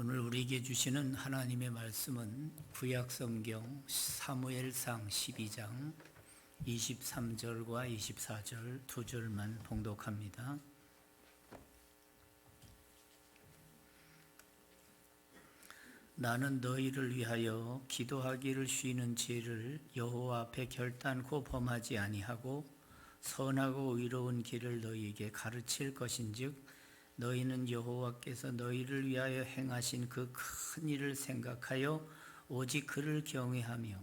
오늘 우리에게 주시는 하나님의 말씀은 구약성경 사무엘상 12장 23절과 24절 두 절만 봉독합니다. 나는 너희를 위하여 기도하기를 쉬는 죄를 여호와 앞에 결단코 범하지 아니하고 선하고 의로운 길을 너희에게 가르칠 것인즉 너희는 여호와께서 너희를 위하여 행하신 그 큰 일을 생각하여 오직 그를 경외하며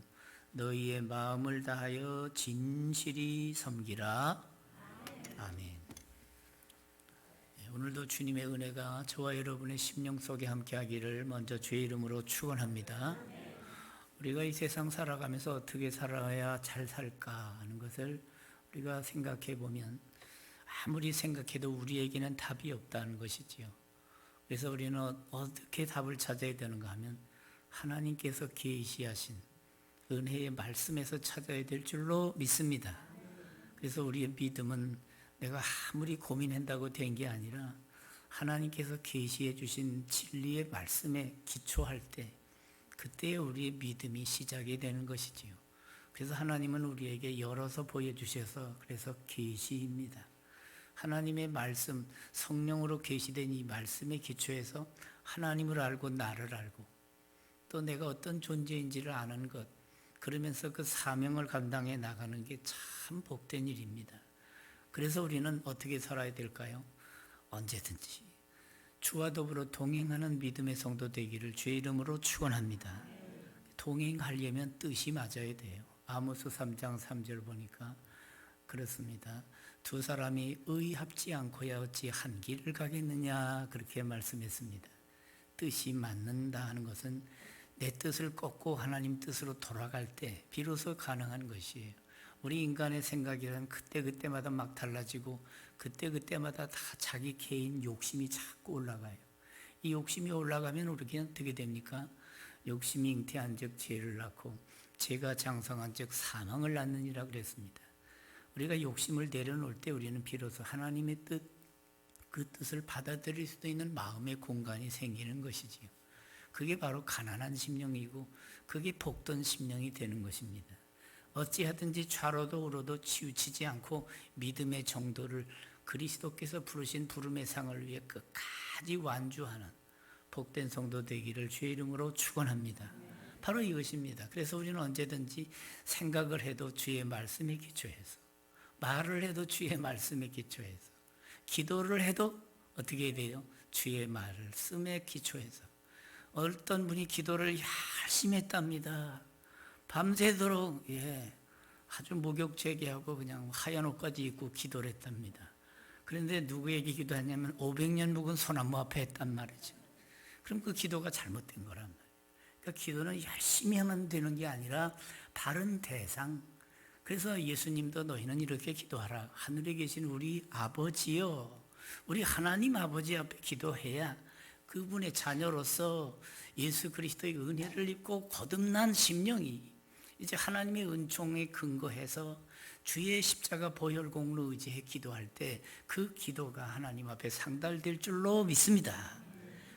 너희의 마음을 다하여 진실이 섬기라. 아멘. 오늘도 주님의 은혜가 저와 여러분의 심령 속에 함께하기를 먼저 주의 이름으로 축원합니다. 우리가 이 세상 살아가면서 어떻게 살아야 잘 살까 하는 것을 우리가 생각해 보면 아무리 생각해도 우리에게는 답이 없다는 것이지요. 그래서 우리는 어떻게 답을 찾아야 되는가 하면 하나님께서 계시하신 은혜의 말씀에서 찾아야 될 줄로 믿습니다. 그래서 우리의 믿음은 내가 아무리 고민한다고 된 게 아니라 하나님께서 계시해 주신 진리의 말씀에 기초할 때 그때 우리의 믿음이 시작이 되는 것이지요. 그래서 하나님은 우리에게 열어서 보여주셔서 그래서 계시입니다. 하나님의 말씀, 성령으로 계시된 이 말씀에 기초해서 하나님을 알고 나를 알고 또 내가 어떤 존재인지를 아는 것, 그러면서 그 사명을 감당해 나가는 게 참 복된 일입니다. 그래서 우리는 어떻게 살아야 될까요? 언제든지 주와 더불어 동행하는 믿음의 성도 되기를 주의 이름으로 축원합니다. 동행하려면 뜻이 맞아야 돼요. 아모스 3장 3절 보니까 그렇습니다. 두 사람이 의합지 않고야 어찌 한 길을 가겠느냐 그렇게 말씀했습니다. 뜻이 맞는다 하는 것은 내 뜻을 꺾고 하나님 뜻으로 돌아갈 때 비로소 가능한 것이에요. 우리 인간의 생각이란 그때그때마다 막 달라지고 그때그때마다 다 자기 개인 욕심이 자꾸 올라가요. 이 욕심이 올라가면 우리가 어떻게 됩니까? 욕심이 잉태한 즉 죄를 낳고 죄가 장성한 즉 사망을 낳느니라 그랬습니다. 우리가 욕심을 내려놓을 때 우리는 비로소 하나님의 뜻, 그 뜻을 받아들일 수도 있는 마음의 공간이 생기는 것이지요. 그게 바로 가난한 심령이고 그게 복된 심령이 되는 것입니다. 어찌하든지 좌로도 우로도 치우치지 않고 믿음의 정도를 그리스도께서 부르신 부름의 상을 위해 끝까지 완주하는 복된 성도 되기를 주의 이름으로 축원합니다. 바로 이것입니다. 그래서 우리는 언제든지 생각을 해도 주의 말씀에 기초해서, 말을 해도 주의 말씀에 기초해서, 기도를 해도 어떻게 해야 돼요? 주의 말씀에 기초해서. 어떤 분이 기도를 열심히 했답니다. 밤새도록 아주 목욕제기하고 그냥 하얀 옷까지 입고 기도를 했답니다. 그런데 누구에게 기도하냐면 500년 묵은 소나무 앞에 했단 말이죠. 그럼 그 기도가 잘못된 거란 말이에요. 그러니까 기도는 열심히 하면 되는 게 아니라 바른 대상. 그래서 예수님도 너희는 이렇게 기도하라. 하늘에 계신 우리 아버지요. 우리 하나님 아버지 앞에 기도해야 그분의 자녀로서 예수 그리스도의 은혜를 입고 거듭난 심령이 이제 하나님의 은총에 근거해서 주의 십자가 보혈 공로 의지해 기도할 때 그 기도가 하나님 앞에 상달될 줄로 믿습니다.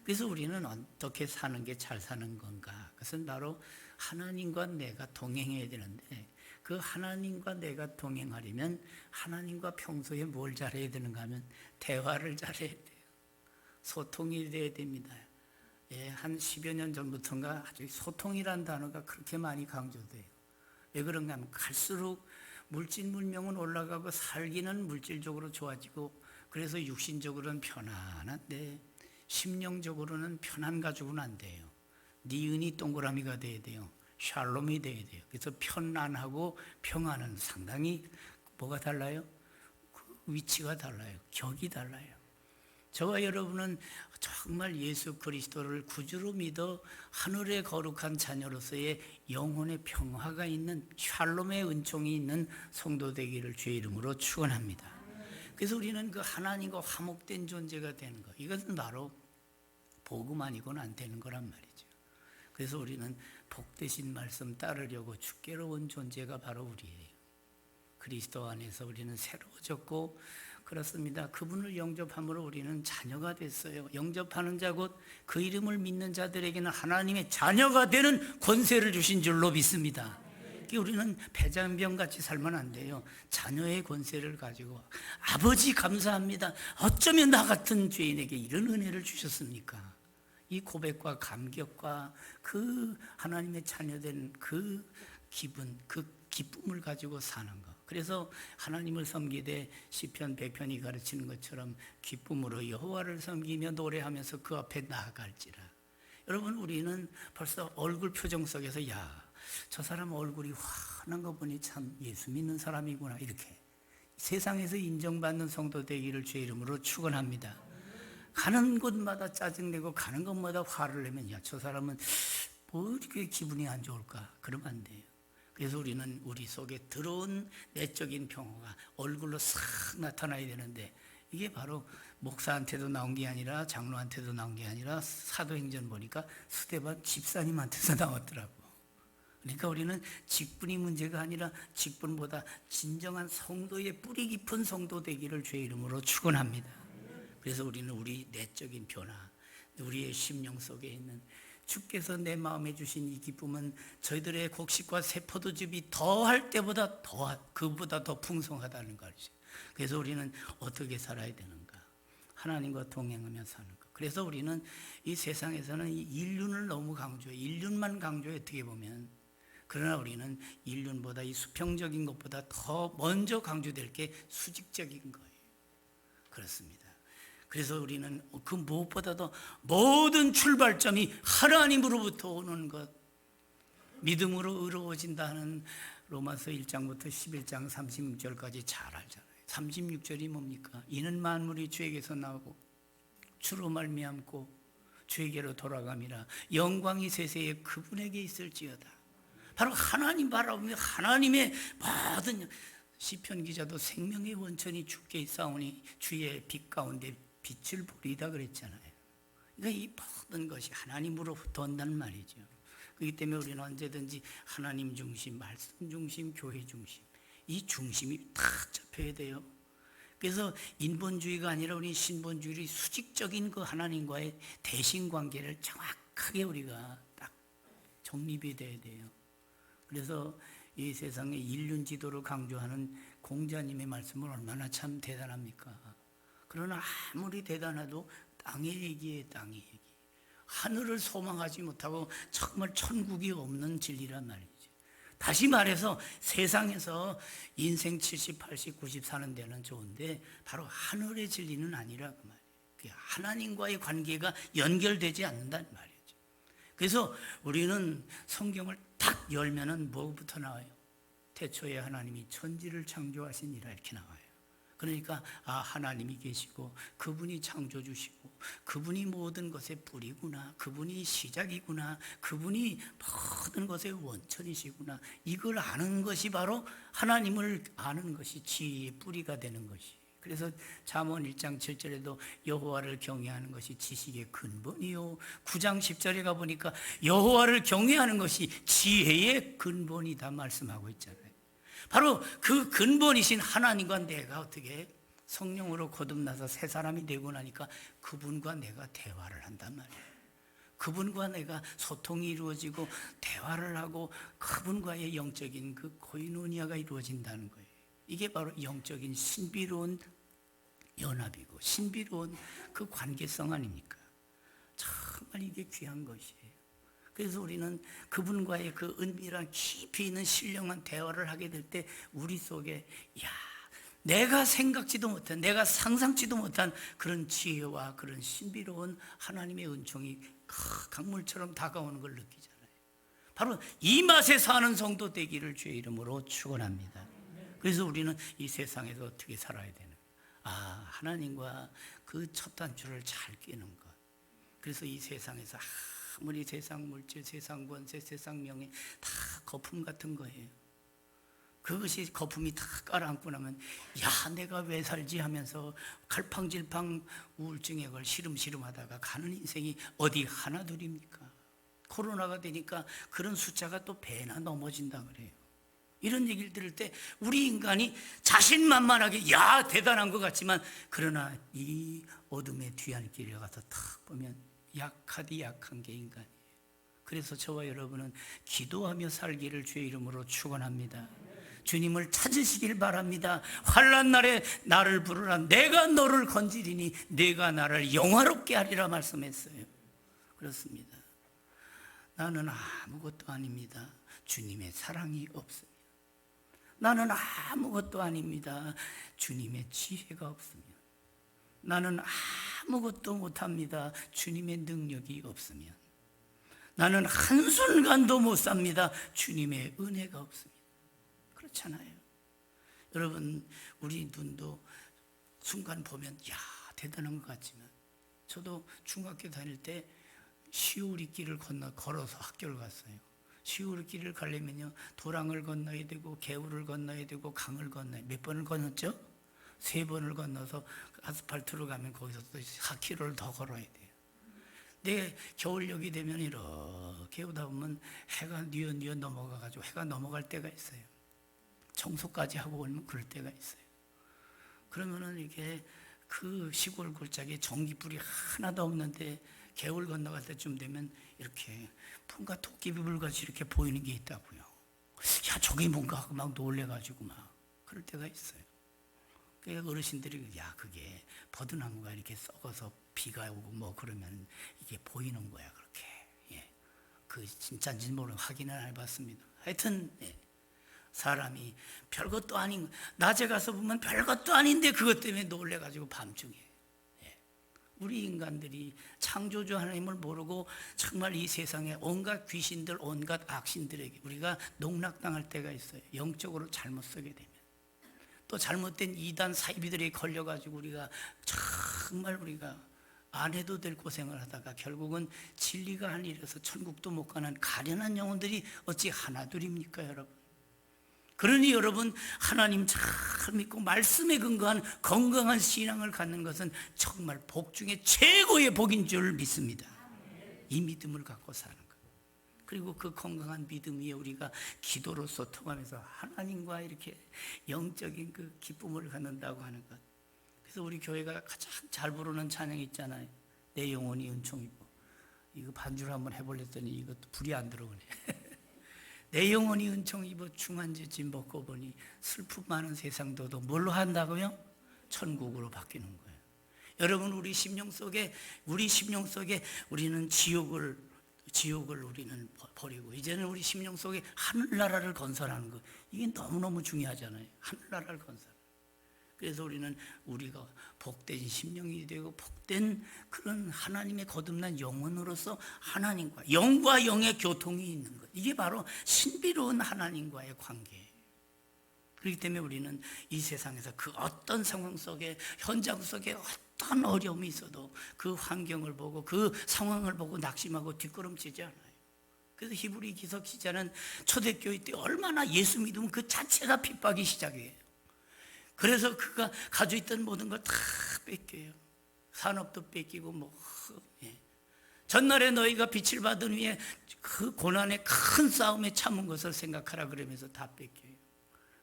그래서 우리는 어떻게 사는 게 잘 사는 건가? 그것은 바로 하나님과 내가 동행해야 되는데 그 하나님과 내가 동행하려면 하나님과 평소에 뭘 잘해야 되는가 하면 대화를 잘해야 돼요. 소통이 돼야 됩니다. 한 10여 년 전부터인가 아주 소통이라는 단어가 그렇게 많이 강조돼요. 왜 그런가 하면 갈수록 물질 문명은 올라가고 살기는 물질적으로 좋아지고 그래서 육신적으로는 편안한데 심령적으로는 편안 가지고는 안 돼요. 니은이 동그라미가 돼야 돼요. 샬롬이 돼야 돼요. 그래서 편안하고 평안은 상당히 뭐가 달라요? 그 위치가 달라요. 격이 달라요. 저와 여러분은 정말 예수 그리스도를 구주로 믿어 하늘의 거룩한 자녀로서의 영혼의 평화가 있는 샬롬의 은총이 있는 성도 되기를 주의 이름으로 축원합니다. 그래서 우리는 그 하나님과 화목된 존재가 되는 것, 이것은 바로 복음 아니고는 안 되는 거란 말이죠. 그래서 우리는 복되신 말씀 따르려고 주께로 온 존재가 바로 우리예요. 그리스도 안에서 우리는 새로워졌고 그렇습니다. 그분을 영접함으로 우리는 자녀가 됐어요. 영접하는 자 곧 그 이름을 믿는 자들에게는 하나님의 자녀가 되는 권세를 주신 줄로 믿습니다. 우리는 배잔병같이 살면 안 돼요. 자녀의 권세를 가지고 아버지 감사합니다. 어쩌면 나 같은 죄인에게 이런 은혜를 주셨습니까? 이 고백과 감격과 그 하나님의 자녀된 그 기분, 그 기쁨을 가지고 사는 것. 그래서 하나님을 섬기되 시편 100편이 가르치는 것처럼 기쁨으로 여호와를 섬기며 노래하면서 그 앞에 나아갈지라. 여러분, 우리는 벌써 얼굴 표정 속에서 저 사람 얼굴이 환한 거 보니 참 예수 믿는 사람이구나, 이렇게 세상에서 인정받는 성도 되기를 주의 이름으로 축원합니다. 가는 곳마다 짜증내고 가는 곳마다 화를 내면 저 사람은 뭐 이렇게 기분이 안 좋을까? 그러면 안 돼요. 그래서 우리는 우리 속에 들어온 내적인 평화가 얼굴로 싹 나타나야 되는데, 이게 바로 목사한테도 나온 게 아니라 장로한테도 나온 게 아니라 사도행전 보니까 스데반 집사님한테서 나왔더라고. 그러니까 우리는 직분이 문제가 아니라 직분보다 진정한 성도의 뿌리 깊은 성도 되기를 주의 이름으로 축원합니다. 그래서 우리는 우리 내적인 변화, 우리의 심령 속에 있는 주께서 내 마음에 주신 이 기쁨은 저희들의 곡식과 새 포도즙이 더할 때보다 그보다 더 풍성하다는 것이죠. 그래서 우리는 어떻게 살아야 되는가? 하나님과 동행하며 사는 것. 그래서 우리는 이 세상에서는 이 인륜을 너무 강조해. 인륜만 강조해, 어떻게 보면. 그러나 우리는 인륜보다 이 수평적인 것보다 더 먼저 강조될 게 수직적인 거예요. 그렇습니다. 그래서 우리는 그 무엇보다도 모든 출발점이 하나님으로부터 오는 것, 믿음으로 의로워진다는 로마서 1장부터 11장 36절까지 잘 알잖아요. 36절이 뭡니까? 이는 만물이 주에게서 나오고 주로 말미암고 주에게로 돌아감이라. 영광이 세세에 그분에게 있을지어다. 바로 하나님 바라보며 하나님의 모든, 시편 기자도 생명의 원천이 주께 있사오니 주의 빛 가운데 빛을 보리다 그랬잖아요. 그러니까 이 모든 것이 하나님으로부터 온다는 말이죠. 그렇기 때문에 우리는 언제든지 하나님 중심, 말씀 중심, 교회 중심, 이 중심이 다 잡혀야 돼요. 그래서 인본주의가 아니라 우리 신본주의, 수직적인 그 하나님과의 대신관계를 정확하게 우리가 딱 정립이 돼야 돼요. 그래서 이 세상의 인륜 지도를 강조하는 공자님의 말씀은 얼마나 참 대단합니까? 그러나 아무리 대단해도 땅의 얘기에 땅의 얘기. 하늘을 소망하지 못하고 정말 천국이 없는 진리란 말이죠. 다시 말해서 세상에서 인생 70, 80, 90 사는 데는 좋은데 바로 하늘의 진리는 아니라 그 말이에요. 하나님과의 관계가 연결되지 않는다는 말이죠. 그래서 우리는 성경을 딱 열면은 뭐부터 나와요? 태초에 하나님이 천지를 창조하시니라, 이렇게 나와요. 그러니까 하나님이 계시고 그분이 창조 주시고 그분이 모든 것의 뿌리구나, 그분이 시작이구나, 그분이 모든 것의 원천이시구나, 이걸 아는 것이 바로 하나님을 아는 것이 지혜의 뿌리가 되는 것이. 그래서 잠언 1장 7절에도 여호와를 경외하는 것이 지식의 근본이요, 9장 10절에 가보니까 여호와를 경외하는 것이 지혜의 근본이다 말씀하고 있잖아요. 바로 그 근본이신 하나님과 내가 어떻게 성령으로 거듭나서 새 사람이 되고 나니까 그분과 내가 대화를 한단 말이에요. 그분과 내가 소통이 이루어지고 대화를 하고 그분과의 영적인 그 코이노니아가 이루어진다는 거예요. 이게 바로 영적인 신비로운 연합이고 신비로운 그 관계성 아닙니까? 정말 이게 귀한 것이에요. 그래서 우리는 그분과의 그 은밀한 깊이 있는 신령한 대화를 하게 될 때 우리 속에 내가 생각지도 못한, 내가 상상지도 못한 그런 지혜와 그런 신비로운 하나님의 은총이 강물처럼 다가오는 걸 느끼잖아요. 바로 이 맛에 사는 성도 되기를 주의 이름으로 축원합니다. 그래서 우리는 이 세상에서 어떻게 살아야 되는, 하나님과 그 첫 단추를 잘 끼는 것. 그래서 이 세상에서 아무리 세상 물질, 세상 권세, 세상 명예 다 거품 같은 거예요. 그것이 거품이 다 깔아앉고 나면 내가 왜 살지 하면서 갈팡질팡 우울증에 걸 시름시름 하다가 가는 인생이 어디 하나 둘입니까? 코로나가 되니까 그런 숫자가 또 배나 넘어진다 그래요. 이런 얘기를 들을 때 우리 인간이 자신만만하게 야 대단한 것 같지만, 그러나 이 어둠의 뒤안길에 가서 탁 보면 약하디 약한 게 인간이에요. 그래서 저와 여러분은 기도하며 살기를 주의 이름으로 축원합니다. 주님을 찾으시길 바랍니다. 환난 날에 나를 부르라. 내가 너를 건지리니 내가 나를 영화롭게 하리라 말씀했어요. 그렇습니다. 나는 아무것도 아닙니다. 주님의 사랑이 없으면. 나는 아무것도 아닙니다. 주님의 지혜가 없으면. 나는 아무것도 못합니다. 주님의 능력이 없으면. 나는 한순간도 못 삽니다. 주님의 은혜가 없습니다. 그렇잖아요. 여러분, 우리 눈도 순간 보면 야 대단한 것 같지만, 저도 중학교 다닐 때 시우리 길을 걸어서 학교를 갔어요. 시우리 길을 가려면요, 도랑을 건너야 되고 개울을 건너야 되고 강을 건너야. 몇 번을 건넜죠? 3번을 건너서 아스팔트로 가면 거기서 또 4km를 더 걸어야 돼요. 내 겨울녘이 되면 이렇게 오다 보면 해가 뉘어 넘어가가지고 해가 넘어갈 때가 있어요. 청소까지 하고 오면 그럴 때가 있어요. 그러면은 이게 그 시골 골짜기에 전기불이 하나도 없는데 개울 건너갈 때쯤 되면 이렇게 뭔가 토끼불같이 이렇게 보이는 게 있다고요. 야 저게 뭔가 하고 막 놀래가지고 막 그럴 때가 있어요. 그러니까 어르신들이 야 그게 버드나무가 이렇게 썩어서 비가 오고 뭐 그러면 이게 보이는 거야 그렇게. 예. 그 진짜인지 모르는 확인을 안 해봤습니다. 하여튼 사람이 별것도 아닌, 낮에 가서 보면 별것도 아닌데 그것 때문에 놀래가지고 밤중에. 우리 인간들이 창조주 하나님을 모르고 정말 이 세상에 온갖 귀신들, 온갖 악신들에게 우리가 농락당할 때가 있어요. 영적으로 잘못 쓰게 되면. 또 잘못된 이단 사이비들에 걸려가지고 우리가 정말 우리가 안 해도 될 고생을 하다가 결국은 진리가 아니라서 천국도 못 가는 가련한 영혼들이 어찌 하나둘입니까 여러분? 그러니 여러분, 하나님 잘 믿고 말씀에 근거한 건강한 신앙을 갖는 것은 정말 복 중에 최고의 복인 줄 믿습니다. 이 믿음을 갖고 사는 것. 그리고 그 건강한 믿음 위에 우리가 기도로서 통하면서 하나님과 이렇게 영적인 그 기쁨을 갖는다고 하는 것. 그래서 우리 교회가 가장 잘 부르는 찬양이 있잖아요. 내 영혼이 은총 입어. 이거 반주를 한번 해보랬더니 이것도 불이 안 들어오네. 내 영혼이 은총 입어 중한죄 짐 벗고 보니 슬픔 많은 세상도도 뭘로 한다고요? 천국으로 바뀌는 거예요. 여러분, 우리 심령 속에 우리는 지옥을 우리는 버리고 이제는 우리 심령 속에 하늘나라를 건설하는 것, 이게 너무너무 중요하잖아요. 하늘나라를 건설. 그래서 우리가 복된 심령이 되고 복된 그런 하나님의 거듭난 영혼으로서 하나님과 영과 영의 교통이 있는 것, 이게 바로 신비로운 하나님과의 관계예요. 그렇기 때문에 우리는 이 세상에서 그 어떤 상황 속에, 현장 속에 어떤 어려움이 있어도 그 환경을 보고 그 상황을 보고 낙심하고 뒷걸음치지 않아요. 그래서 히브리 기서 기자는 초대교회 때 얼마나 예수 믿으면 그 자체가 핍박이 시작이에요. 그래서 그가 가지고 있던 모든 걸 다 뺏겨요. 산업도 뺏기고 전날에 너희가 빛을 받은 후에 그 고난의 큰 싸움에 참은 것을 생각하라 그러면서 다 뺏겨요.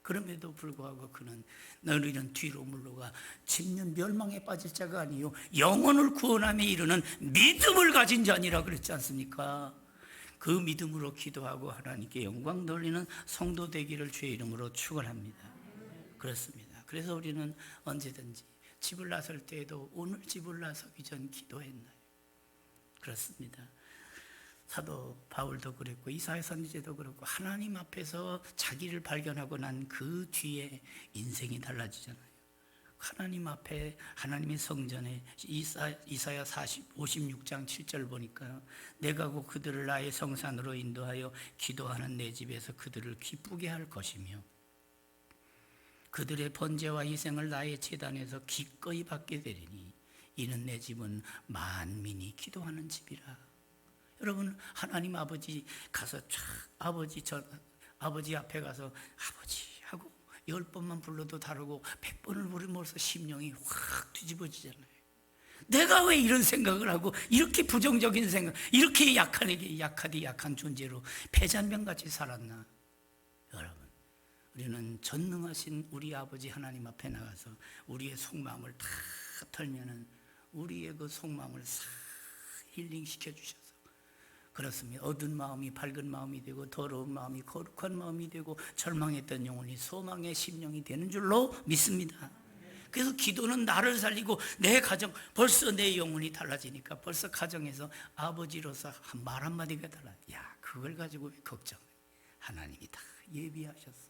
그럼에도 불구하고 그는 너희는 뒤로 물러가 진년 멸망에 빠질 자가 아니요 영혼을 구원함에 이르는 믿음을 가진 자니라 그랬지 않습니까? 그 믿음으로 기도하고 하나님께 영광 돌리는 성도 되기를 주의 이름으로 축원합니다. 그렇습니다. 그래서 우리는 언제든지 집을 나설 때에도 오늘 집을 나서기 전 기도했나요? 그렇습니다. 사도 바울도 그랬고 이사야 선지자도 그렇고 하나님 앞에서 자기를 발견하고 난 그 뒤에 인생이 달라지잖아요. 하나님 앞에, 하나님의 성전에 이사야 56장 7절 보니까 내가 곧 그들을 나의 성산으로 인도하여 기도하는 내 집에서 그들을 기쁘게 할 것이며 그들의 번제와 희생을 나의 제단에서 기꺼이 받게 되리니 이는 내 집은 만민이 기도하는 집이라. 여러분, 하나님 아버지 가서 아버지 앞에 가서 아버지 하고 10번만 불러도 다르고 100번을 부르면서 심령이 확 뒤집어지잖아요. 내가 왜 이런 생각을 하고 이렇게 부정적인 생각, 이렇게 약한 존재로 패잔병같이 살았나? 여러분, 우리는 전능하신 우리 아버지 하나님 앞에 나가서 우리의 속마음을 다 털면은 우리의 그 속마음을 싹 힐링시켜 주셔서, 그렇습니다. 어두운 마음이 밝은 마음이 되고 더러운 마음이 거룩한 마음이 되고 절망했던 영혼이 소망의 심령이 되는 줄로 믿습니다. 그래서 기도는 나를 살리고 내 가정, 벌써 내 영혼이 달라지니까 벌써 가정에서 아버지로서 말 한마디가 달라. 야, 그걸 가지고 왜 걱정? 하나님이 다 예비하셨어.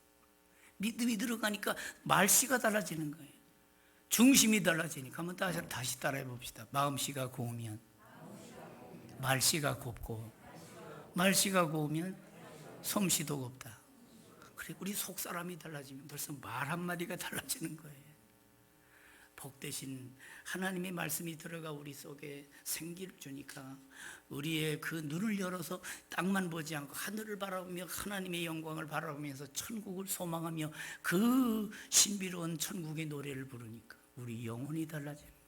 믿음이 들어가니까 말씨가 달라지는 거예요. 중심이 달라지니까 한번 다시 따라해 봅시다. 마음씨가 고우면 말씨가 곱고, 말씨가 고우면 솜씨도 곱다. 그래, 우리 속사람이 달라지면 벌써 말 한마디가 달라지는 거예요. 복되신 하나님의 말씀이 들어가 우리 속에 생기를 주니까 우리의 그 눈을 열어서 땅만 보지 않고 하늘을 바라보며 하나님의 영광을 바라보면서 천국을 소망하며 그 신비로운 천국의 노래를 부르니까 우리 영혼이 달라지는 거예요.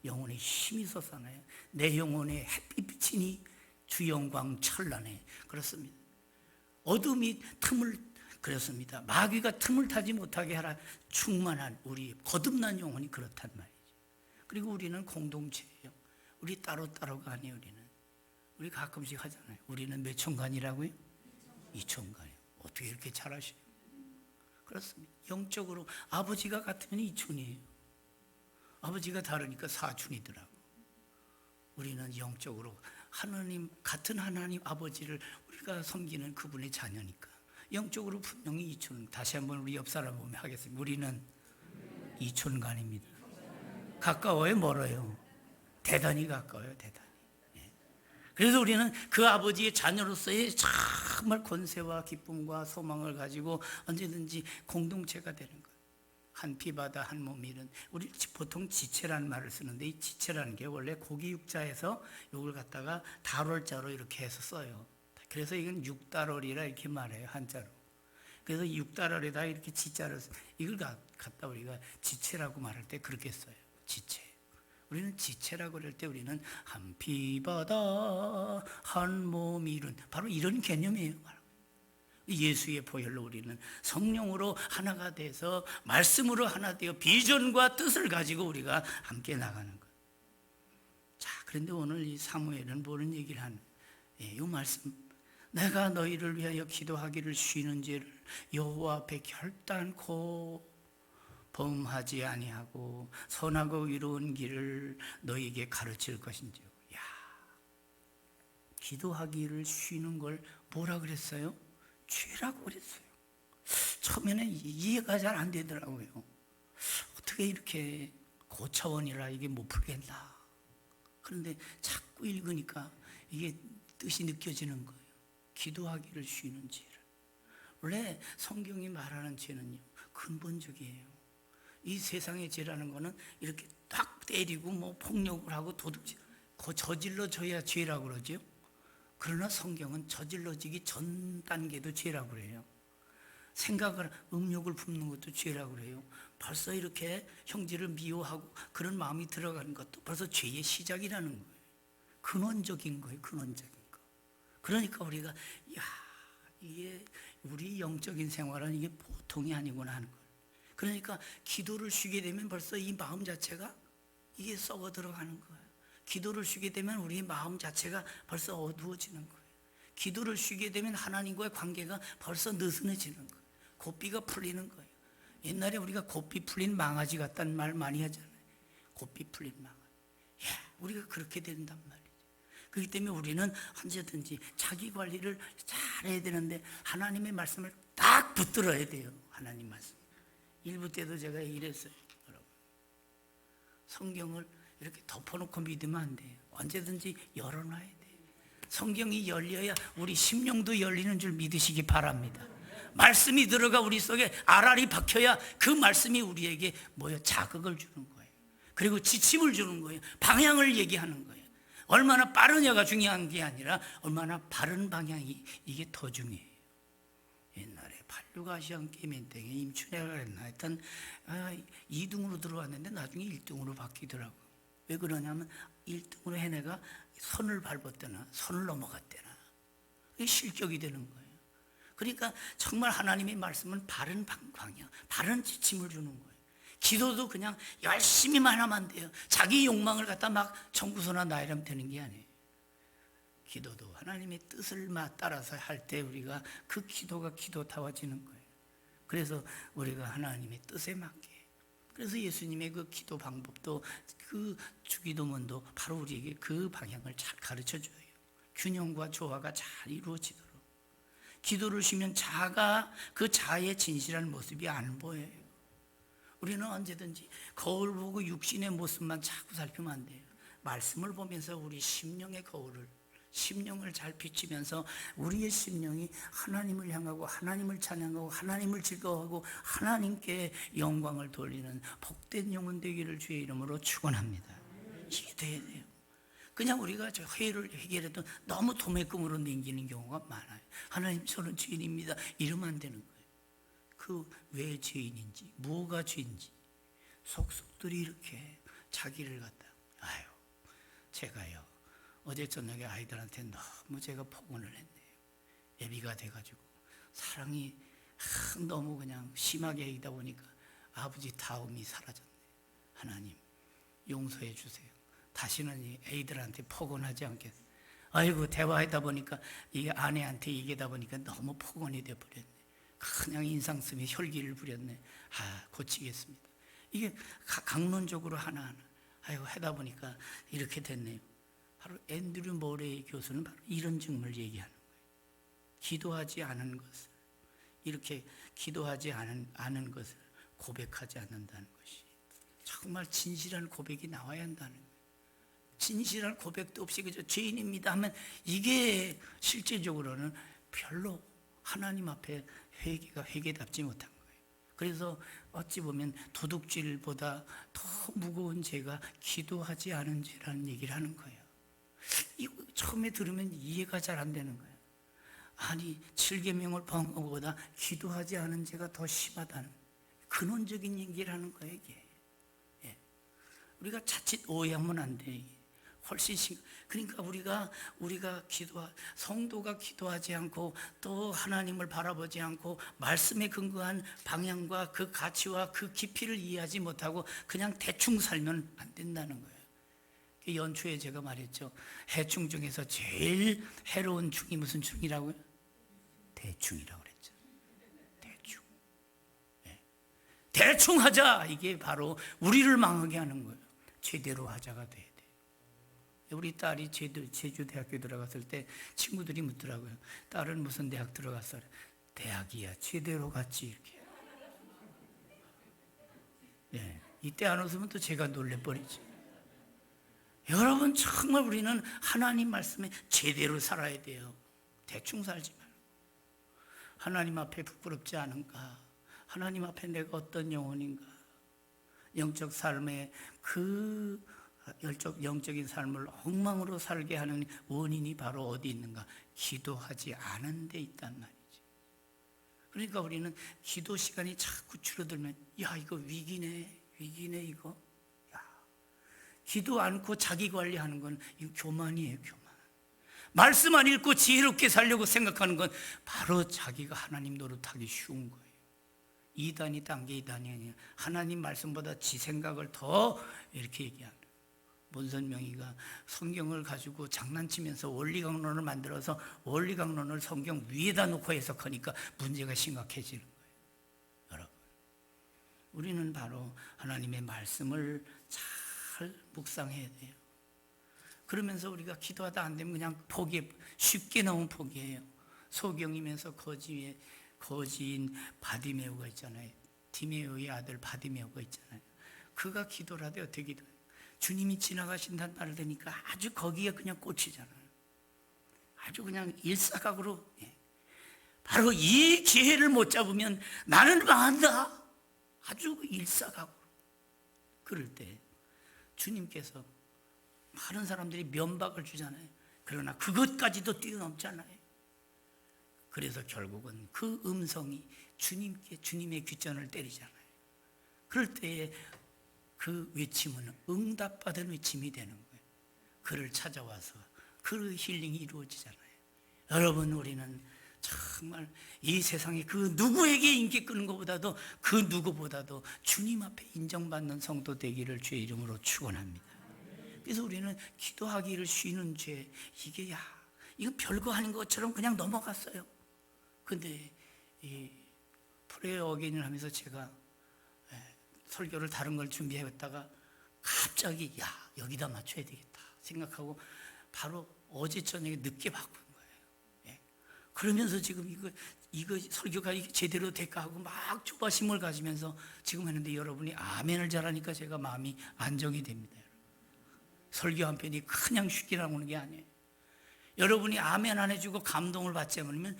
영혼에 힘이 솟아나요. 내 영혼에 햇빛 비치니 주 영광 찬란해. 그렇습니다. 어둠이 틈을, 그렇습니다. 마귀가 틈을 타지 못하게 하라. 충만한 우리 거듭난 영혼이 그렇단 말이죠. 그리고 우리는 공동체예요. 우리 따로따로가 아니에요. 우리 가끔씩 하잖아요. 우리는 몇 천간이라고요? 2천간이요. 어떻게 이렇게 잘하셔요? 그렇습니다. 영적으로 아버지가 같으면 2천이에요. 아버지가 다르니까 4천이더라고. 우리는 영적으로 하나님, 같은 하나님 아버지를 우리가 섬기는 그분의 자녀니까 영적으로 분명히 2천. 다시 한번 우리 옆 사람 보면 하겠습니다. 우리는 2천간입니다. 가까워요, 멀어요? 대단히 가까워요, 대단히. 그래서 우리는 그 아버지의 자녀로서의 정말 권세와 기쁨과 소망을 가지고 언제든지 공동체가 되는 거예요. 한 피바다 한 몸이는, 우리 보통 지체라는 말을 쓰는데 이 지체라는 게 원래 고기 육자에서 이걸 갖다가 달월자로 이렇게 해서 써요. 그래서 이건 육달월이라 이렇게 말해요, 한자로. 그래서 육달월에다 이렇게 지자를, 이걸 갖다 우리가 지체라고 말할 때 그렇게 써요. 지체. 우리는 지체라고 그럴 때 우리는 한 피바다 한 몸 이룬, 바로 이런 개념이에요. 예수의 보혈로 우리는 성령으로 하나가 돼서 말씀으로 하나 되어 비전과 뜻을 가지고 우리가 함께 나가는 것. 자, 그런데 오늘 이 사무엘은 뭐는 얘기를 하는, 이 말씀, 내가 너희를 위하여 기도하기를 쉬는지를 여호와 앞에 결단코 범하지 아니하고 선하고 의로운 길을 너희에게 가르칠 것인지요. 야, 기도하기를 쉬는 걸 뭐라 그랬어요? 죄라고 그랬어요. 처음에는 이해가 잘 안 되더라고요. 어떻게 이렇게 고차원이라 이게 못 풀겠나. 그런데 자꾸 읽으니까 이게 뜻이 느껴지는 거예요. 기도하기를 쉬는 죄를. 원래 성경이 말하는 죄는요, 근본적이에요. 이 세상의 죄라는 거는 이렇게 딱 때리고 뭐 폭력을 하고 도둑질, 저질러져야 죄라고 그러죠. 그러나 성경은 저질러지기 전 단계도 죄라고 그래요. 생각을, 음욕을 품는 것도 죄라고 그래요. 벌써 이렇게 형제를 미워하고 그런 마음이 들어가는 것도 벌써 죄의 시작이라는 거예요. 근원적인 거예요, 근원적인 거. 그러니까 우리가, 야, 이게 우리 영적인 생활은 이게 보통이 아니구나 하는 거예요. 그러니까 기도를 쉬게 되면 벌써 이 마음 자체가 이게 썩어 들어가는 거예요. 기도를 쉬게 되면 우리 마음 자체가 벌써 어두워지는 거예요. 기도를 쉬게 되면 하나님과의 관계가 벌써 느슨해지는 거예요. 고삐가 풀리는 거예요. 옛날에 우리가 고삐 풀린 망아지 같다는 말 많이 하잖아요. 고삐 풀린 망아지. 우리가 그렇게 된단 말이죠. 그렇기 때문에 우리는 언제든지 자기 관리를 잘해야 되는데 하나님의 말씀을 딱 붙들어야 돼요. 하나님 말씀. 일부 때도 제가 이랬어요. 여러분, 성경을 이렇게 덮어놓고 믿으면 안 돼요. 언제든지 열어놔야 돼요. 성경이 열려야 우리 심령도 열리는 줄 믿으시기 바랍니다. 말씀이 들어가 우리 속에 알알이 박혀야 그 말씀이 우리에게 자극을 주는 거예요. 그리고 지침을 주는 거예요. 방향을 얘기하는 거예요. 얼마나 빠르냐가 중요한 게 아니라 얼마나 바른 방향이, 이게 더 중요해요. 옛날에 86 아시안게임 때 임춘애가 그랬나, 하여튼 2등으로 들어왔는데 나중에 1등으로 바뀌더라고. 왜 그러냐면 1등으로 해내가 선을 밟았대나 선을 넘어갔대나, 이게 실격이 되는 거예요. 그러니까 정말 하나님의 말씀은 바른 방향, 바른 지침을 주는 거예요. 기도도 그냥 열심히만 하면 안 돼요. 자기 욕망을 갖다 막 청구서나 나이라면 되는 게 아니에요. 기도도 하나님의 뜻을 따라서 할 때 우리가 그 기도가 기도타워지는 거예요. 그래서 우리가 하나님의 뜻에 맞게, 그래서 예수님의 그 기도 방법도, 그 주기도문도 바로 우리에게 그 방향을 잘 가르쳐줘요. 균형과 조화가 잘 이루어지도록. 기도를 쉬면 자아가, 그 자아의 진실한 모습이 안 보여요. 우리는 언제든지 거울 보고 육신의 모습만 자꾸 살피면 안 돼요. 말씀을 보면서 우리 심령의 거울을, 심령을 잘 비치면서 우리의 심령이 하나님을 향하고 하나님을 찬양하고 하나님을 즐거워하고 하나님께 영광을 돌리는 복된 영혼 되기를 주의 이름으로 축원합니다. 이게 돼야 돼요. 그냥 우리가 저 회의를 해결해도 너무 도매금으로 넘기는 경우가 많아요. 하나님, 저는 죄인입니다, 이러면 안 되는 거예요. 그 왜 죄인인지, 뭐가 죄인지 속속들이 이렇게 자기를 갖다, 아유, 제가요 어제 저녁에 아이들한테 너무 제가 폭언을 했네요. 애비가 돼가지고 사랑이 너무 그냥 심하게 하다 보니까 아버지 다움이 사라졌네. 하나님 용서해 주세요. 다시는 이 애들한테 폭언하지 않겠어요. 아이고, 대화하다 보니까 이게 아내한테 얘기하다 보니까 너무 폭언이 돼버렸네. 그냥 인상 쓰며 혈기를 부렸네. 고치겠습니다. 이게 강론적으로 하나하나 아이고 하다 보니까 이렇게 됐네요. 바로 앤드류 모레이 교수는 바로 이런 증문을 얘기하는 거예요. 기도하지 않은 것을, 이렇게 기도하지 않은 것을 고백하지 않는다는 것이, 정말 진실한 고백이 나와야 한다는 거예요. 진실한 고백도 없이 그저 죄인입니다 하면 이게 실제적으로는 별로 하나님 앞에 회개답지 못한 거예요. 그래서 어찌 보면 도둑질보다 더 무거운 죄가 기도하지 않은 죄라는 얘기를 하는 거예요. 이거 처음에 들으면 이해가 잘 안 되는 거예요. 아니, 7계명을 범한 것보다 기도하지 않은 죄가 더 심하다는 근원적인 얘기를 하는 거예요, 이게. 예. 우리가 자칫 오해하면 안 돼. 훨씬 그러니까 우리가 성도가 기도하지 않고 또 하나님을 바라보지 않고 말씀에 근거한 방향과 그 가치와 그 깊이를 이해하지 못하고 그냥 대충 살면 안 된다는 거예요. 연초에 제가 말했죠. 해충 중에서 제일 해로운 충이 무슨 충이라고요? 대충이라고 그랬죠. 대충. 네. 대충 하자, 이게 바로 우리를 망하게 하는 거예요. 제대로 하자가 돼야 돼요. 우리 딸이 제주대학교 들어갔을 때 친구들이 묻더라고요. 딸은 무슨 대학 들어갔어? 대학이야, 제대로 갔지, 이렇게. 네. 이때 안 웃으면 또 제가 놀래버리지. 여러분, 정말 우리는 하나님 말씀에 제대로 살아야 돼요. 대충 살지 말고. 하나님 앞에 부끄럽지 않은가? 하나님 앞에 내가 어떤 영혼인가? 영적 삶의 그 영적인 삶을 엉망으로 살게 하는 원인이 바로 어디 있는가? 기도하지 않은 데 있단 말이지. 그러니까 우리는 기도 시간이 자꾸 줄어들면, 야, 이거 위기네 이거. 기도 않고 자기 관리하는 건 이거 교만이에요, 교만. 말씀 안 읽고 지혜롭게 살려고 생각하는 건 바로 자기가 하나님 노릇하기 쉬운 거예요. 이단이 단계 이단이 아니라 하나님 말씀보다 지 생각을 더 이렇게 얘기하는 거예요. 문선명이가 성경을 가지고 장난치면서 원리강론을 만들어서 원리강론을 성경 위에다 놓고 해석하니까 문제가 심각해지는 거예요. 여러분, 우리는 바로 하나님의 말씀을 잘 묵상해야 돼요. 그러면서 우리가 기도하다 안 되면 그냥 쉽게 나온 포기해요. 소경이면서 거지인 바디메오가 있잖아요. 디메오의 아들 바디메오가 있잖아요. 그가 기도를 하되 어떻게 기도해요? 주님이 지나가신다는 말을 들으니까 아주 거기에 그냥 꽂히잖아요. 아주 그냥 일사각으로. 바로 이 기회를 못 잡으면 나는 망한다. 아주 일사각으로. 그럴 때 주님께서 많은 사람들이 면박을 주잖아요. 그러나 그것까지도 뛰어넘잖아요. 그래서 결국은 그 음성이 주님의 귀전을 때리잖아요. 그럴 때에 그 외침은 응답받은 외침이 되는 거예요. 그를 찾아와서 그 힐링이 이루어지잖아요. 여러분, 우리는 정말 이 세상에 그 누구에게 인기 끄는 것보다도 그 누구보다도 주님 앞에 인정받는 성도 되기를 주의 이름으로 축원합니다. 그래서 우리는 기도하기를 쉬는 죄, 이게 이건 별거 아닌 것처럼 그냥 넘어갔어요. 근데 이 프레어 어게인을 하면서 제가 설교를 다른 걸 준비해왔다가 갑자기 여기다 맞춰야 되겠다 생각하고 바로 어제 저녁에 늦게 바꾼 거예요. 그러면서 지금 이거 설교가 제대로 될까 하고 막 조바심을 가지면서 지금 했는데 여러분이 아멘을 잘하니까 제가 마음이 안정이 됩니다. 설교 한 편이 그냥 쉽게 나오는 게 아니에요. 여러분이 아멘 안 해주고 감동을 받지 않으면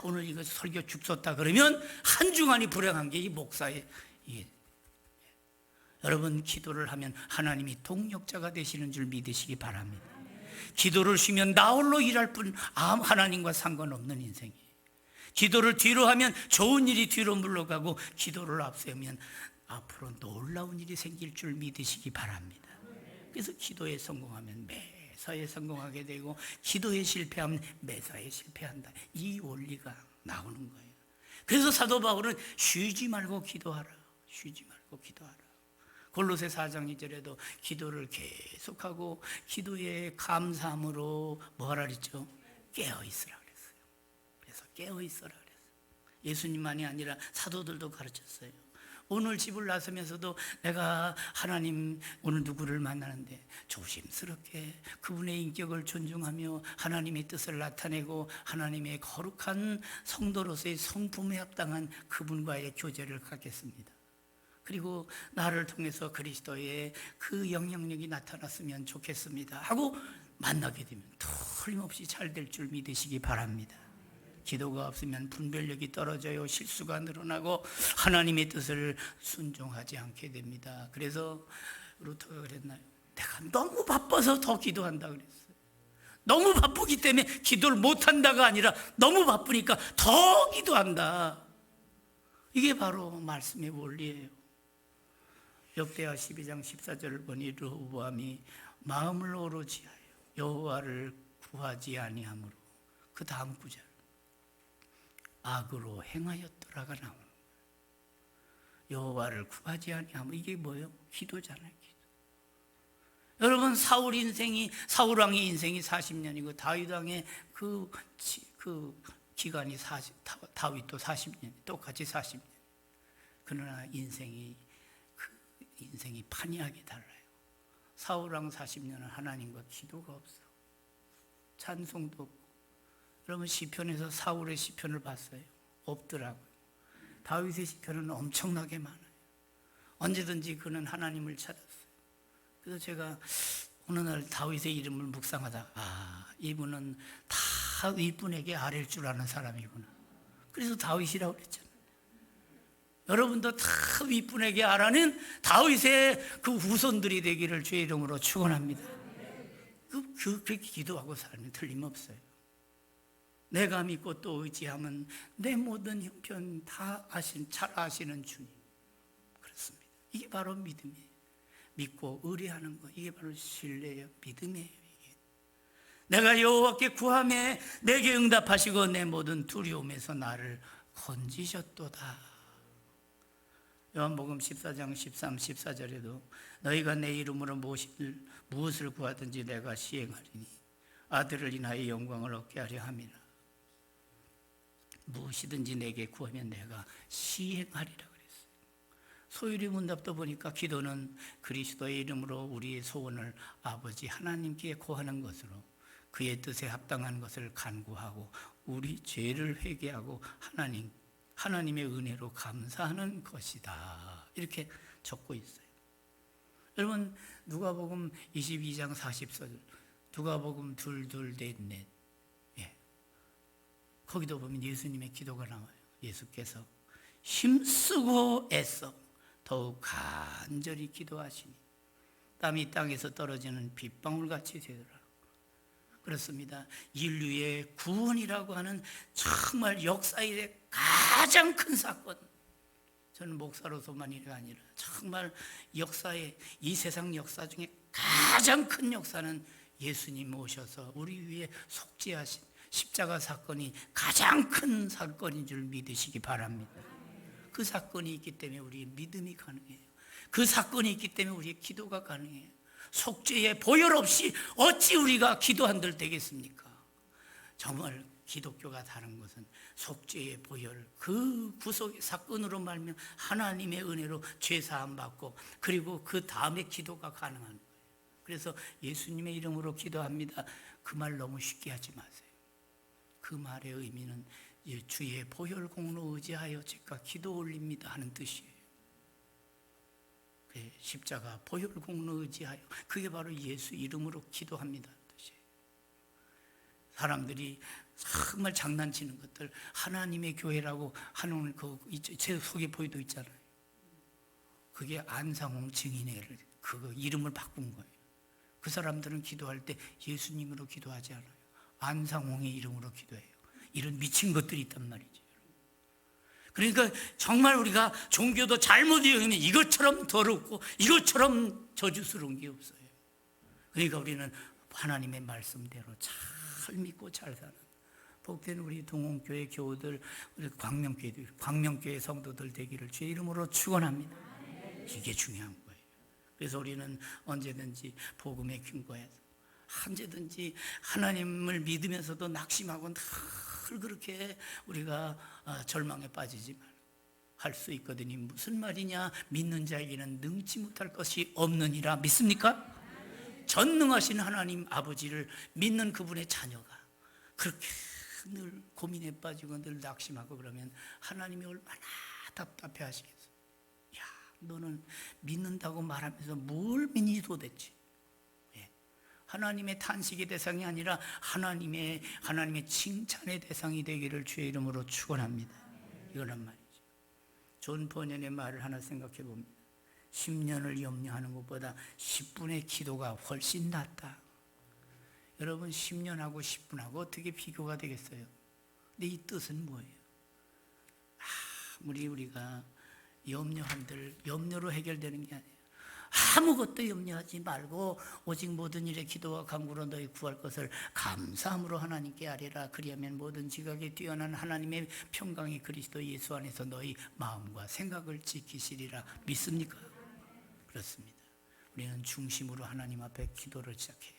오늘 이거 설교 죽었다 그러면 한 주간이 불행한 게 이 목사의 여러분 기도를 하면 하나님이 동력자가 되시는 줄 믿으시기 바랍니다. 기도를 쉬면 나 홀로 일할 뿐 하나님과 상관없는 인생이에요. 기도를 뒤로 하면 좋은 일이 뒤로 물러가고 기도를 앞세우면 앞으로 놀라운 일이 생길 줄 믿으시기 바랍니다. 그래서 기도에 성공하면 매사에 성공하게 되고 기도에 실패하면 매사에 실패한다. 이 원리가 나오는 거예요. 그래서 사도 바울은 쉬지 말고 기도하라. 쉬지 말고 기도하라. 골로새 4장 2절에도 기도를 계속하고 기도에 감사함으로 뭐하라 그랬죠? 깨어있으라 그랬어요. 그래서 깨어있으라 그랬어요. 예수님만이 아니라 사도들도 가르쳤어요. 오늘 집을 나서면서도 내가 하나님 오늘 누구를 만나는데 조심스럽게 그분의 인격을 존중하며 하나님의 뜻을 나타내고 하나님의 거룩한 성도로서의 성품에 합당한 그분과의 교제를 갖겠습니다. 그리고 나를 통해서 그리스도의 그 영향력이 나타났으면 좋겠습니다 하고 만나게 되면 틀림없이 잘 될 줄 믿으시기 바랍니다. 기도가 없으면 분별력이 떨어져요. 실수가 늘어나고 하나님의 뜻을 순종하지 않게 됩니다. 그래서 루터가 그랬나요? 내가 너무 바빠서 더 기도한다 그랬어요. 너무 바쁘기 때문에 기도를 못한다가 아니라 너무 바쁘니까 더 기도한다. 이게 바로 말씀의 원리예요. 역대하 12장 14절을 보니 르호보암이 마음을 오로지 하여 여호와를 구하지 아니하므로 그 다음 구절 악으로 행하였더라가 나오는 거예요. 여호와를 구하지 아니하면 이게 뭐예요? 기도잖아요. 기도. 여러분 사울 왕의 인생이 40년이고 다윗 왕의 그 기간이 다윗도 40년, 똑같이 40년. 그러나 인생이 판이하게 달라요. 사울 왕 40년은 하나님과 기도가 없어. 찬송도 없고. 여러분 시편에서 사울의 시편을 봤어요? 없더라고요. 다윗의 시편은 엄청나게 많아요. 언제든지 그는 하나님을 찾았어요. 그래서 제가 어느 날 다윗의 이름을 묵상하다가 이분은 다 윗분에게 아랠 줄 아는 사람이구나. 그래서 다윗이라고 그랬잖아요. 여러분도 다 윗분에게 아라는 다윗의 그 후손들이 되기를 주의 이름으로 축원합니다. 그렇게 기도하고 살면 틀림없어요. 내가 믿고 또 의지하면 내 모든 형편 다 잘 아시는 주님. 그렇습니다. 이게 바로 믿음이에요. 믿고 의뢰하는 거, 이게 바로 신뢰예요. 믿음이에요. 이게. 내가 여호와께 구하며 내게 응답하시고 내 모든 두려움에서 나를 건지셨도다. 요한복음 14장 13, 14절에도 너희가 내 이름으로 무엇을 구하든지 내가 시행하리니 아들을 인하여 영광을 얻게 하려 함이라. 무엇이든지 내게 구하면 내가 시행하리라 그랬어요. 소유리 문답도 보니까 기도는 그리스도의 이름으로 우리의 소원을 아버지 하나님께 구하는 것으로 그의 뜻에 합당한 것을 간구하고 우리 죄를 회개하고 하나님의 은혜로 감사하는 것이다. 이렇게 적고 있어요. 여러분 누가복음 22장 40절 누가복음 2, 2, 4, 4 거기도 보면 예수님의 기도가 나와요. 예수께서 힘쓰고 애써 더욱 간절히 기도하시니 땀이 땅에서 떨어지는 빗방울같이 되더라. 그렇습니다. 인류의 구원이라고 하는 정말 역사의 가장 큰 사건, 저는 목사로서만이 아니라 정말 역사의 이 세상 역사 중에 가장 큰 역사는 예수님 오셔서 우리 위해 속죄하신 십자가 사건이 가장 큰 사건인 줄 믿으시기 바랍니다. 그 사건이 있기 때문에 우리의 믿음이 가능해요. 그 사건이 있기 때문에 우리의 기도가 가능해요. 속죄의 보혈 없이 어찌 우리가 기도한들 되겠습니까? 정말 기독교가 다른 것은 속죄의 보혈, 그 구속의 사건으로 말미암아 하나님의 은혜로 죄 사함 받고, 그리고 그 다음에 기도가 가능한 거예요. 그래서 예수님의 이름으로 기도합니다. 그 말 너무 쉽게 하지 마세요. 그 말의 의미는 주의 보혈 공로 의지하여 제가 기도 올립니다 하는 뜻이에요. 십자가 보혈 공로 의지하여, 그게 바로 예수 이름으로 기도합니다 하는 뜻이에요. 사람들이 정말 장난치는 것들, 하나님의 교회라고 하는 제 속에 보이도 있잖아요. 그게 안상홍 증인회를 그 이름을 바꾼 거예요. 그 사람들은 기도할 때 예수님으로 기도하지 않아요. 안상홍의 이름으로 기도해요. 이런 미친 것들이 있단 말이죠. 그러니까 정말 우리가 종교도 잘못 이용하면 이것처럼 더럽고 이것처럼 저주스러운 게 없어요. 그러니까 우리는 하나님의 말씀대로 잘 믿고 잘 사는 복된 우리 동원교회 교우들, 우리 광명교회 성도들 되기를 주의 이름으로 축원합니다. 이게 중요한 거예요. 그래서 우리는 언제든지 복음의 근거에서 언제든지 하나님을 믿으면서도 낙심하고 늘 그렇게 우리가 절망에 빠지지 말고 할 수 있거든요. 무슨 말이냐? 믿는 자에게는 능치 못할 것이 없느니라. 믿습니까? 전능하신 하나님 아버지를 믿는 그분의 자녀가 그렇게 늘 고민에 빠지고 늘 낙심하고 그러면 하나님이 얼마나 답답해 하시겠어요. 야, 너는 믿는다고 말하면서 뭘 믿니 도대체? 하나님의 탄식의 대상이 아니라 하나님의 칭찬의 대상이 되기를 주의 이름으로 축원합니다. 이거란 말이죠. 존 버년의 말을 하나 생각해 봅니다. 10년을 염려하는 것보다 10분의 기도가 훨씬 낫다. 여러분, 10년하고 10분하고 어떻게 비교가 되겠어요? 근데 이 뜻은 뭐예요? 아무리 우리가 염려한들 염려로 해결되는 게 아니에요. 아무것도 염려하지 말고 오직 모든 일에 기도와 간구로 너희 구할 것을 감사함으로 하나님께 아뢰라. 그리하면 모든 지각에 뛰어난 하나님의 평강이 그리스도 예수 안에서 너희 마음과 생각을 지키시리라. 믿습니까? 그렇습니다. 우리는 중심으로 하나님 앞에 기도를 시작해요.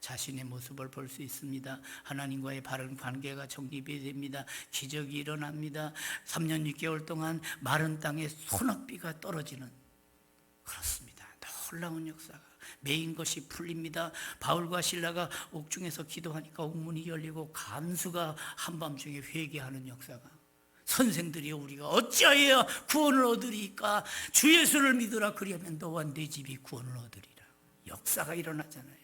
자신의 모습을 볼 수 있습니다. 하나님과의 바른 관계가 정립이 됩니다. 기적이 일어납니다. 3년 6개월 동안 마른 땅에 소낙비가 떨어지는, 그렇습니다. 놀라운 역사가, 메인 것이 풀립니다. 바울과 실라가 옥중에서 기도하니까 옥문이 열리고 간수가 한밤중에 회개하는 역사가, 선생들이여 우리가 어찌하여 구원을 얻으리까? 주 예수를 믿으라. 그리하면 너와 네 집이 구원을 얻으리라. 역사가 일어나잖아요.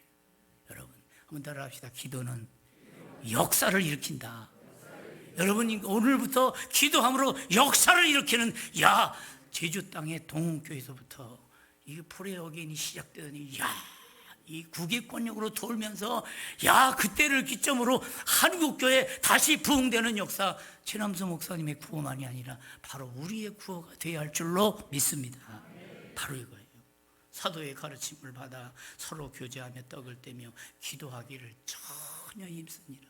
여러분, 한번 따라합시다. 기도는 역사를 일으킨다. 여러분, 오늘부터 기도함으로 역사를 일으키는, 제주 땅의 동원교회에서부터 이 프레어게인이 시작되더니 이 국위권력으로 돌면서 그때를 기점으로 한국교회 다시 부흥되는 역사, 최남수 목사님의 구호만이 아니라 바로 우리의 구호가 되어야 할 줄로 믿습니다. 바로 이거예요. 사도의 가르침을 받아 서로 교제하며 떡을 떼며 기도하기를 전혀 힘쓰니라.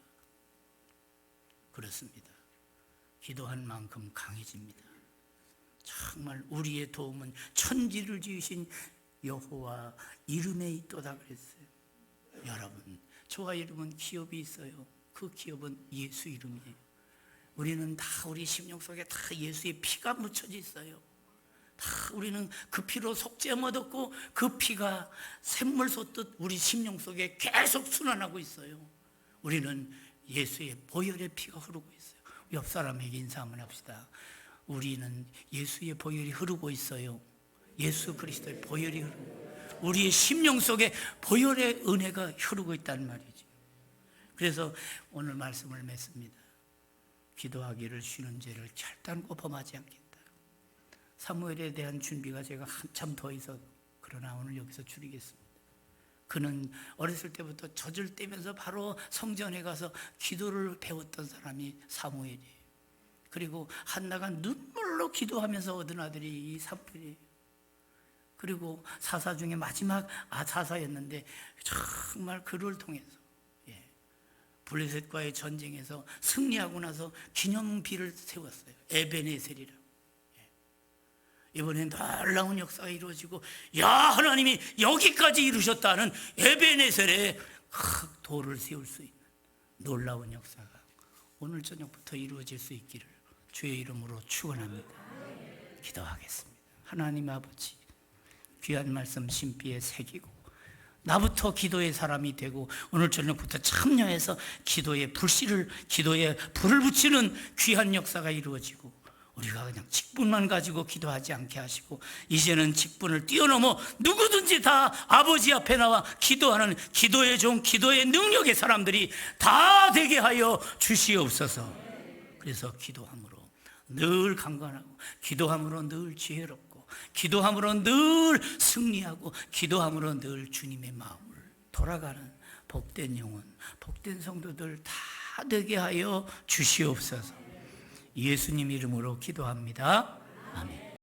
그렇습니다. 기도한 만큼 강해집니다. 정말 우리의 도움은 천지를 지으신 여호와 이름에 있도다 그랬어요. 여러분, 저와 이름은 기업이 있어요. 그 기업은 예수 이름이에요. 우리는 다 우리 심령 속에 다 예수의 피가 묻혀져 있어요. 다 우리는 그 피로 속죄함 얻었고 그 피가 샘물 솟듯 우리 심령 속에 계속 순환하고 있어요. 우리는 예수의 보혈의 피가 흐르고 있어요. 옆 사람에게 인사 한번 합시다. 우리는 예수의 보혈이 흐르고 있어요. 예수 그리스도의 보혈이 흐르고 우리의 심령 속에 보혈의 은혜가 흐르고 있다는 말이죠. 그래서 오늘 말씀을 맺습니다. 기도하기를 쉬는 죄를 결단코 범하지 않겠다. 사무엘에 대한 준비가 제가 한참 더 있어, 그러나 오늘 여기서 줄이겠습니다. 그는 어렸을 때부터 젖을 떼면서 바로 성전에 가서 기도를 배웠던 사람이 사무엘이에요. 그리고 한나가 눈물로 기도하면서 얻은 아들이 이 사무엘이에요. 그리고 사사 중에 마지막 사사였는데 정말 그를 통해서 블레셋과의 전쟁에서 승리하고 나서 기념비를 세웠어요. 에베네셀이라. 이번엔 놀라운 역사가 이루어지고, 야, 하나님이 여기까지 이루셨다는 에베네셀에 돌을 세울 수 있는 놀라운 역사가 오늘 저녁부터 이루어질 수 있기를 주의 이름으로 축원합니다. 기도하겠습니다. 하나님 아버지, 귀한 말씀 심비에 새기고 나부터 기도의 사람이 되고 오늘 저녁부터 참여해서 기도의 불씨를, 기도에 불을 붙이는 귀한 역사가 이루어지고, 우리가 그냥 직분만 가지고 기도하지 않게 하시고 이제는 직분을 뛰어넘어 누구든지 다 아버지 앞에 나와 기도하는 기도의 종, 기도의 능력의 사람들이 다 되게 하여 주시옵소서. 그래서 기도함으로 늘 강건하고, 기도함으로 늘 지혜롭고, 기도함으로 늘 승리하고, 기도함으로 늘 주님의 마음을 돌아가는 복된 영혼, 복된 성도들 다 되게 하여 주시옵소서. 예수님 이름으로 기도합니다. 아멘.